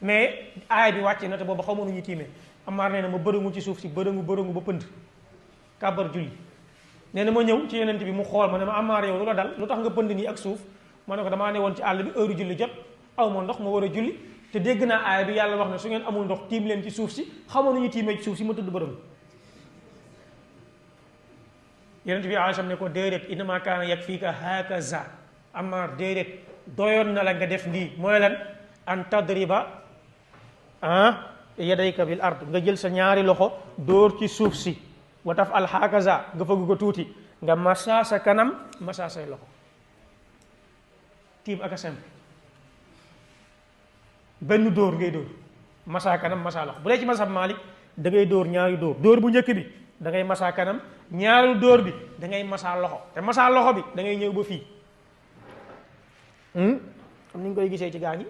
mais aaya bi wàcce na te boobu xaw ma nu ñu tiimee. Ammaar nee na ma bërëngu ci suuf si bërëngu ba pënd kàbbar julli nee na ma ñëw ci yonent bi mu xool ma ne ma Ammaar yow lu la dal lu tax nga pënd nii ak suuf ma ne ko damaa ne woon ci àll bi heure julli jot aw ma ndox ma war a julli te dégg naa aaya bi yàlla wax ne su ngeen amul ndox tiim leen ci suuf si xamoon nañu tiimee ci suuf si ma tudd bërëngu. yonent bi alayhi salaam ne ko déedéet innama kaana yakfiika hakaza Ammaar déedéet doyoon na la nga def lii mooy lan an tadriba yadayka bil ard nga jël sa ñaari loxo dóor ci suuf si wa taf al hakaza nga fëgg ko tuuti nga massa sa kanam massa say loxo tiim ak a simple benn dóor ngay dóor massa kanam massa loxo bu dee ci masab Maalik da ngay dóor ñaari dóor bu njëkk bi da ngay massa kanam ñaareelu dóor bi da ngay massa loxo te massa loxo bi da ngay ñëw ba fii comme ni ñu koy gisee ci gaa ñi